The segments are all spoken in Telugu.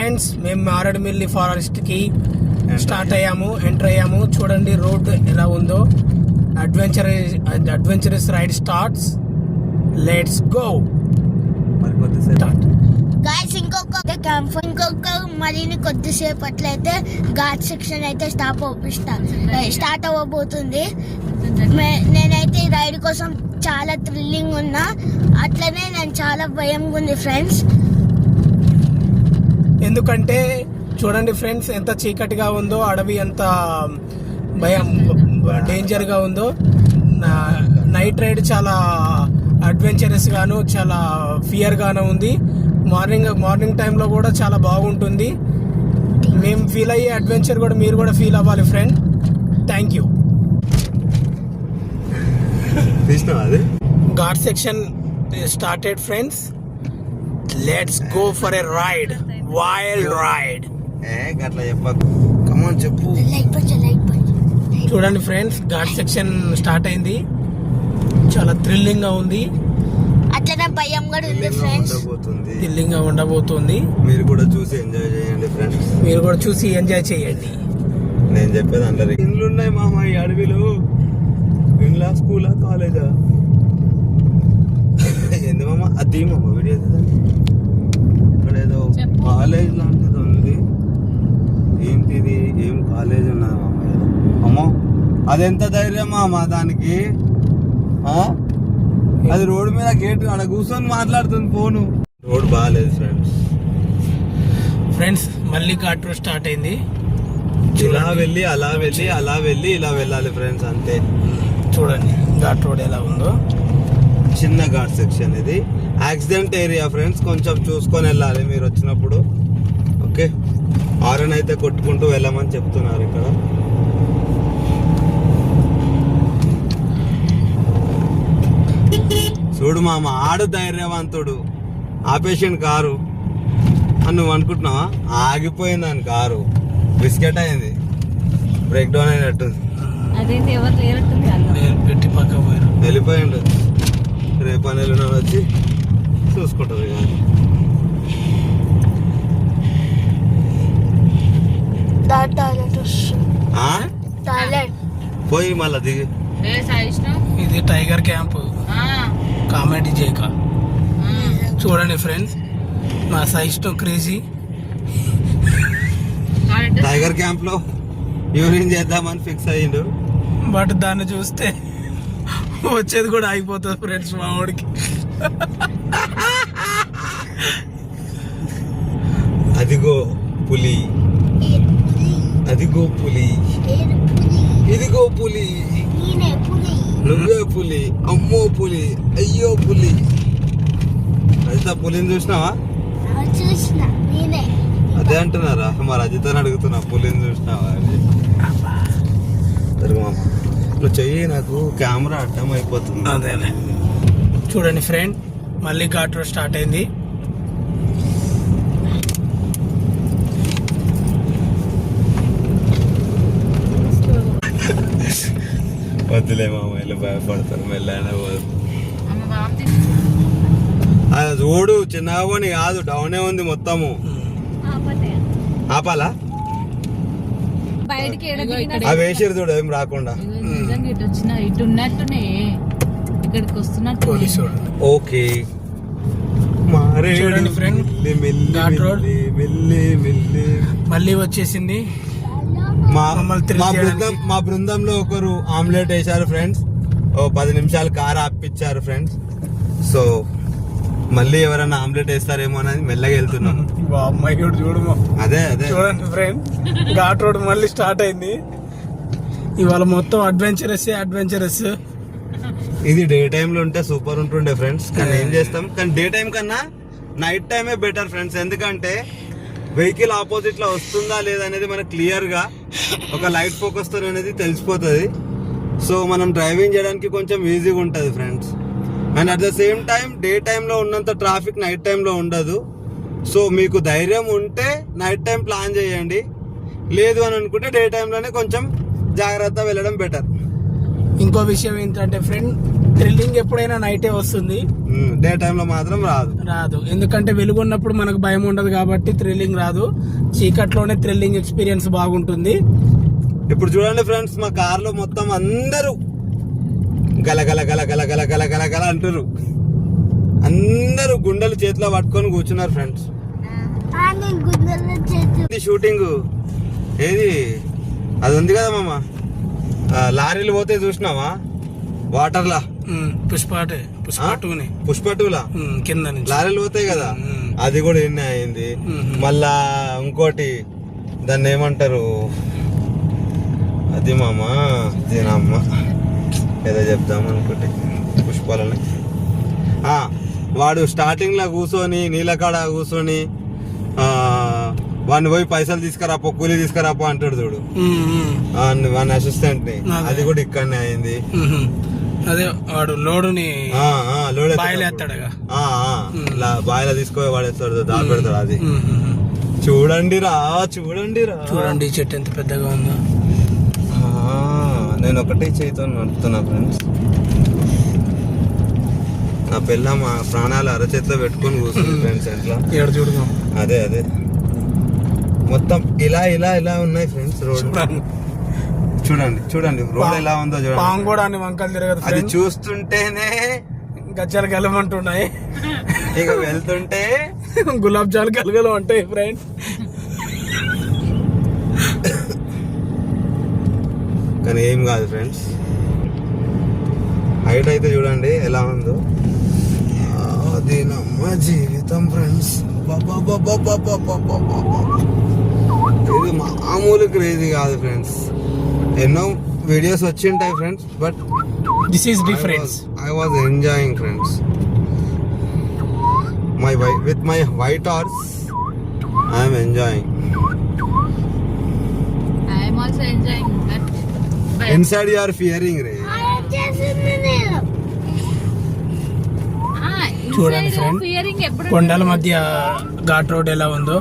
ఫ్రెండ్స్, మేము మారేడుమిల్లి ఫారెస్ట్ కి ఎంటర్ అయ్యాము. చూడండి రోడ్ ఎలా ఉందో. Adventurous ride starts. Let's go. Guys ఇంకొక మరిన్ని కొద్దిసేపట్లయితే ఘాట్ సెక్షన్ అయితే స్టార్ట్ అవ్వబోతుంది. నేనైతే ఈ రైడ్ కోసం చాలా థ్రిల్లింగ్ ఉన్నా, అట్లనే నేను చాలా భయంగా ఉంది ఫ్రెండ్స్. ఎందుకంటే చూడండి ఫ్రెండ్స్, ఎంత చీకటిగా ఉందో, అడవి ఎంత డేంజర్ గా ఉందో. నైట్ రైడ్ చాలా అడ్వెంచరస్ గాను, చాలా ఫియర్ గాను ఉంది. మార్నింగ్ టైంలో కూడా చాలా బాగుంటుంది. మేము ఫీల్ అయ్యే అడ్వెంచర్ కూడా మీరు కూడా ఫీల్ అవ్వాలి friend. Thank you. Ghat section started friends. Let's go for a ride, wild ride. చెప్పు. చూడండి ఫ్రెండ్స్, ఘాట్ సెక్షన్ స్టార్ట్ అయింది. చాలా థ్రిల్లింగ్ గా ఉంది, అట్లనే భయం కూడా ఉంది ఫ్రెండ్స్. థ్రిల్లింగ్ గా ఉండబోతుంది. మీరు కూడా చూసి ఎంజాయ్ చేయండి ఫ్రెండ్స్. నేను చెప్పేది అందరి ఇండ్లు ఉన్నాయి మామ ఈ అడవిలో. ఇండ్లా, స్కూలా, కాలేజా? ఏంది మామ అది మామ వీడియో ఇక్కడ ఏదో కాలేజ్ లాంటిది ఉంది. ఏంటిది? ఏం కాలేజ్ ఉన్నది మామ? అమ్మో, అదెంత ధైర్యం మామ దానికి. అది రోడ్డు మీద గేట్ అక్కడ కూర్చొని మాట్లాడుతుంది ఫోను. రోడ్ బాగాలేదు ఫ్రెండ్స్. మళ్ళీ ఘాట్ రోడ్ స్టార్ట్ అయింది. ఇలా వెళ్ళి అలా వెళ్ళి ఇలా వెళ్ళాలి ఫ్రెండ్స్, అంతే. చూడండి ఘాట్ రోడ్ ఎలా ఉందో. చిన్న ఘాట్ సెక్షన్ ఇది. యాక్సిడెంట్ ఏరియా ఫ్రెండ్స్, కొంచెం చూసుకొని వెళ్ళాలి మీరు వచ్చినప్పుడు. ఓకే, హారన్ అయితే కొట్టుకుంటూ వెళ్ళమని చెప్తున్నారు ఇక్కడ. చూడు మామ, ఆడు ధైర్యవంతుడు. ఆపేషన్ కారు అని నువ్వు అనుకుంటున్నావా? ఆగిపోయిందని కారు, బిస్కెట్ అయింది, బ్రేక్ డౌన్ అయినట్టుంది. వెళ్ళిపోయిండు. రేపు పనులు వచ్చి చూసుకుంటుంది పోయి మళ్ళా దిగి. ఇది టైగర్ క్యాంప్, కామెడీ చేయక. చూడండి ఫ్రెండ్స్, మా సైస్టో క్రేజీ టైగర్ క్యాంప్ లో యూరిన్ చేద్దామని ఫిక్స్ అయ్యిండు. బట్ దాన్ని చూస్తే వచ్చేది కూడా అయిపోతుంది ఫ్రెండ్స్ మా వాడికి. అదిగో పులి, అదిగో పులి, ఇదిగో పులి, నువ్వే పులి, అమ్మో పులి, అయ్యో పులి. రజిత, పులిని చూసినావా? అదే అంటున్నారా? మా రజితని అడుగుతున్నా, పులిని చూసినావా అని. నువ్వు చెయ్యి, నాకు కెమెరా అడ్డం అయిపోతుంది. అదేలే. చూడండి ఫ్రెండ్, మళ్ళీ ఘాట్ రోడ్ స్టార్ట్ అయింది. వద్దులే మామ, వెళ్ళి భయపడతాను. మెల్లైనా అది ఓడు చిన్నగా కాదు, డౌనే ఉంది మొత్తము. ఆపాలా? అవి వేసారు చూడు, ఏం రాకుండా. ఓకే, చూడండి ఫ్రెండ్, ఘాట్ రోడ్ మళ్ళీ వచ్చేసింది. మా బృందంలో ఒకరు ఆమ్లెట్ వేశారు ఫ్రెండ్స్. 10 నిమిషాలు కారు ఆపిచ్చారు ఫ్రెండ్స్. సో మళ్ళీ ఎవరైనా ఆమ్లెట్ వేస్తారేమో అని మెల్లగా వెళ్తున్నాం. అదే చూడండి ఫ్రెండ్, ఘాట్ రోడ్ మళ్ళీ స్టార్ట్ అయింది. ఇవాళ మొత్తం అడ్వెంచరస్. ఇది డే టైమ్ లో ఉంటే సూపర్ ఉంటుండే ఫ్రెండ్స్, కానీ ఏం చేస్తాం. కానీ డే టైం కన్నా నైట్ టైమే బెటర్ ఫ్రెండ్స్. ఎందుకంటే వెహికల్ ఆపోజిట్ లో వస్తుందా లేదా అనేది మనకు క్లియర్ గా ఒక లైట్ ఫోకస్ తో అనేది తెలిసిపోతుంది. సో మనం డ్రైవింగ్ చేయడానికి కొంచెం ఈజీగా ఉంటుంది friends. And at the same time day టైంలో ఉన్నంత ట్రాఫిక్ నైట్ టైంలో ఉండదు. సో మీకు ధైర్యం ఉంటే నైట్ టైం ప్లాన్ చేయండి, లేదు అని అనుకుంటే డే టైంలోనే కొంచెం జాగ్రత్త వెళ్ళడం బెటర్. ఇంకో విషయం ఏంటంటే ఫ్రెండ్, థ్రిల్లింగ్ ఎప్పుడైనా నైటే వస్తుంది, డే టైమ్ లో మాత్రం రాదు. ఎందుకంటే వెలుగు ఉన్నప్పుడు మనకు భయం ఉండదు కాబట్టి థ్రిల్లింగ్ రాదు. చీకట్లోనే థ్రిల్లింగ్ ఎక్స్పీరియన్స్ బాగుంటుంది. ఇప్పుడు చూడండి ఫ్రెండ్స్, మా కార్ లో మొత్తం అందరూ గల గల గల గల గల గల గల గల అంటారు. అందరూ గుండెలు చేతిలో పట్టుకొని కూర్చున్నారు ఫ్రెండ్స్. షూటింగ్ ఏది అది ఉంది కదా మామ, లారీలు పోతే చూసినావా వాటర్ లా? పుష్ప 2 కింద నుంచి లారీలు పోతాయి కదా, అది కూడా ఎన్ని అయింది. మళ్ళా ఇంకోటి దాన్ని ఏమంటారు, అది మామ దీనమ్మ ఏదో చెప్దాం అనుకుంటే పుష్పాలని. వాడు స్టార్టింగ్ లా కూర్చొని నీళ్ళకాడ కూర్చొని వాడిని పోయి పైసలు తీసుకురాపో, కూలీ తీసుకురాపో అంటాడు చూడు, వాని అసిస్టెంట్ ని. అది కూడా ఇక్కడనే అయింది. అదే వాడు లోడుని బాయిలో తీసుకొని వాడేస్తాడు, దాని పెడతాడు. అది చూడండి రా. చూడండి చెట్టు ఎంత పెద్దగా ఉందో. నేను ఒకటే చేతితో నడుపుతున్నా ఫ్రెండ్స్. నా పిల్ల మా ప్రాణాలు అరచేతిలో పెట్టుకొని కూర్చుంది ఫ్రెండ్స్ ఇంట్లో. చూడదాం. అదే మొత్తం ఇలా ఇలా ఇలా ఉన్నాయి ఫ్రెండ్స్. రోడ్ చూడండి రోడ్ ఎలా ఉందో చూడండి. పాము కూడా అన్ని వంకలు తిరగదు. అది చూస్తుంటేనే గజ్జలు గెలమంటున్నాయి, ఇక వెళ్తుంటే గులాబ్ జామున్ గలగలు ఉంటాయి ఫ్రెండ్స్. కానీ ఏం కాదు ఫ్రెండ్స్. హైట్ అయితే చూడండి ఎలా ఉందో. అది నమ్మ జీవితం ఫ్రెండ్స్. ఇది మామూలు క్రేజీ కాదు ఫ్రెండ్స్. ఎన్నో వీడియోస్ వచ్చి ఉంటాయి friends, but this is difference. I was enjoying friends. With my white horse I'm enjoying. I'm also enjoying that. Inside you are fearing, Ray. చూడండి ఫ్రెండ్, కొండల మధ్య ఘాట్ రోడ్ ఎలా ఉందో.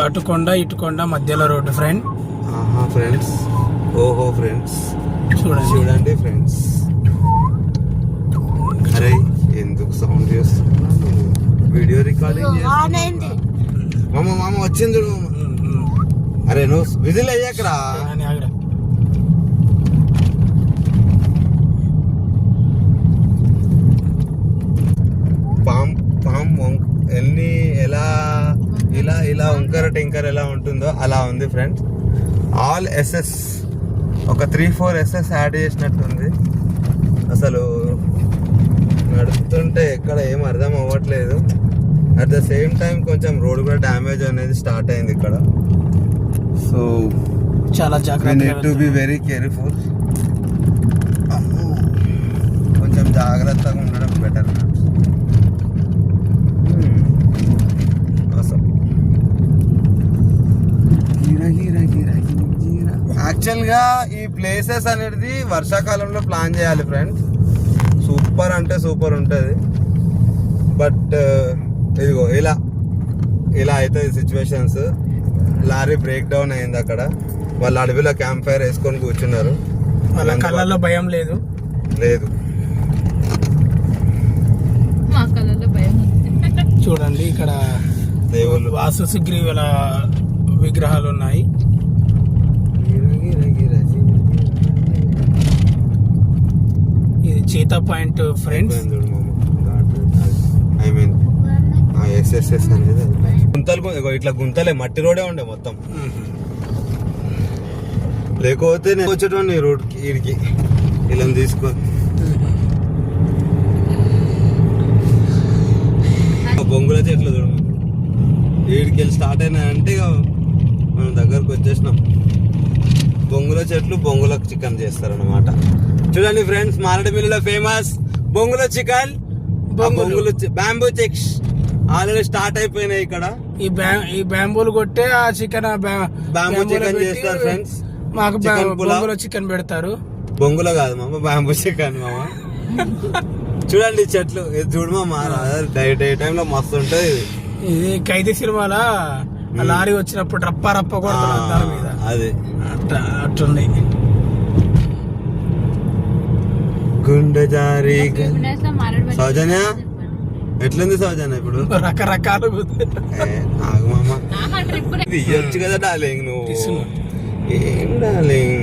అటు కొండ ఇటు కొండ మధ్యలో రోడ్డు ఫ్రెండ్. ఫ్రెండ్స్, ఓహో ఫ్రెండ్స్, చూడండి ఫ్రెండ్స్. అరే ఎందుకు సౌండ్ చేస్తున్నాను? వీడియో రికార్డింగ్ మామ వచ్చింది చూడు మామ. అరే నువ్వు విజిల్ అయ్యాకరా. ఎన్ని ఎలా ఇలా వంకర టింకర్ ఎలా ఉంటుందో అలా ఉంది ఫ్రెండ్స్. ఆల్ ఎస్ఎస్ ఒక 3-4 ఎస్ఎస్ యాడ్ చేసినట్టుంది. అసలు నడుస్తుంటే ఎక్కడ ఏం అర్థం అవ్వట్లేదు. అట్ ద సేమ్ టైం కొంచెం రోడ్ కూడా డ్యామేజ్ అనేది స్టార్ట్ అయింది ఇక్కడ. సో చాలా జాగ్రత్తగా టు బి వెరీ కేర్ఫుల్. కొంచెం జాగ్రత్తగా ఉండడం బెటర్. యాక్చువల్ గా ఈ ప్లేసెస్ అనేది వర్షాకాలంలో ప్లాన్ చేయాలి ఫ్రెండ్స్. సూపర్ అంటే సూపర్ ఉంటుంది. బట్ ఇదిగో ఇలా అవుతుంది సిచ్యువేషన్స్. లారీ బ్రేక్ డౌన్ అయింది అక్కడ. వాళ్ళు అడవిలో క్యాంప్ ఫైర్ వేసుకొని కూర్చున్నారు. వాళ్ళ కళ్ళల్లో భయం లేదు. మా కళ్ళల్లో భయం. చూడండి ఇక్కడ దేవుళ్ళు వాసు సుగ్రీవుల విగ్రహాలు ఉన్నాయి. ఇది cheetah point friends. I mean SSS అనేది గుంతలు, ఇట్లా గుంతలే మట్టి రోడే ఉండే మొత్తం. లేకపోతే నేను వచ్చేటోని రోడ్కి వీడికి ఇలా తీసుకొని. బొంగుల చెట్లు చూడ వీడికి వెళ్ళి స్టార్ట్ అయినాయంటే ఇక మనం దగ్గరకు వచ్చేసినాం. బొంగుల చెట్లు బొంగుల చికెన్ చేస్తారన్నమాట. చూడండి ఫ్రెండ్స్, మారేడుమిల్లిలో ఫేమస్ బొంగుల చికెన్, బొంగులు బ్యాంబూ చిక్స్ ఆల్రెడీ స్టార్ట్ అయిపోయినాయి ఇక్కడ. ఈ బ్యాంబూలు కొట్టే ఆ చికెన్ బ్యాంబూ చికెన్ చేస్తారు ఫ్రెండ్స్. మాకు బొంగుల చికెన్ పెడతారు. బొంగుల కాదు మామ, బ్యాంబూ చికెన్ మామ. చూడండి చెట్లు, ఇది చూడు మామ. డే టైంలో మస్తు ఉంటది. ఇది ఖైదీ సినిమాలో లారీ వచ్చినప్పుడు రప్ప రప్ప కొడుతున్నారు దాని మీద. అది అట్టుంది. గుండె జారి మాట్లాడబట్టి సౌజన్య ఎట్లుంది సౌజన్య ఇప్పుడు రకరకాలు ఏ, ఆగు మామ ట్రిప్ ఇది ఇయ్యొచ్చు కదా డార్లింగ్ నువ్వు తీసుకున్నా. ఏం డార్లింగ్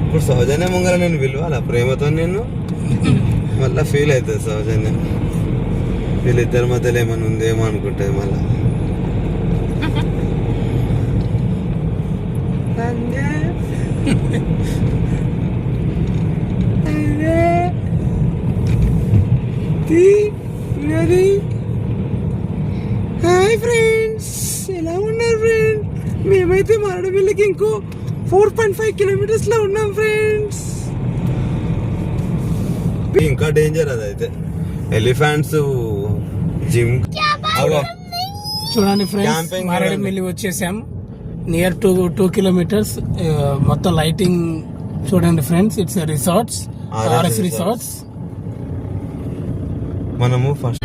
ఇప్పుడు సౌజన్య ముంగర నేను పిలవాలా ప్రేమతో నేను మళ్ళా ఫీల్ అవుతుంది సౌజన్య వీళ్ళిద్దరి మధ్యలో ఏమైనా ఉందేమో అనుకుంటుంది మళ్ళా హాయ్ ఫ్రెండ్స్ ఎలా ఉన్నారు ఫ్రెండ్ మేమైతే మరడవిల్లికి ఇంకో 4.5 కిలోమీటర్స్ లో ఉన్నాం ఫ్రెండ్స్ ఇంకా డేంజర్ అదైతే ఎలిఫెంట్స్ జిమ్ చూడండి ఫ్రెండ్స్ Camping మారేడుమిల్లి వచ్చేసాం నియర్ టు 2 కిలోమీటర్స్ మొత్తం లైటింగ్ చూడండి friends it's resorts RS RS resorts మనము ఫస్ట్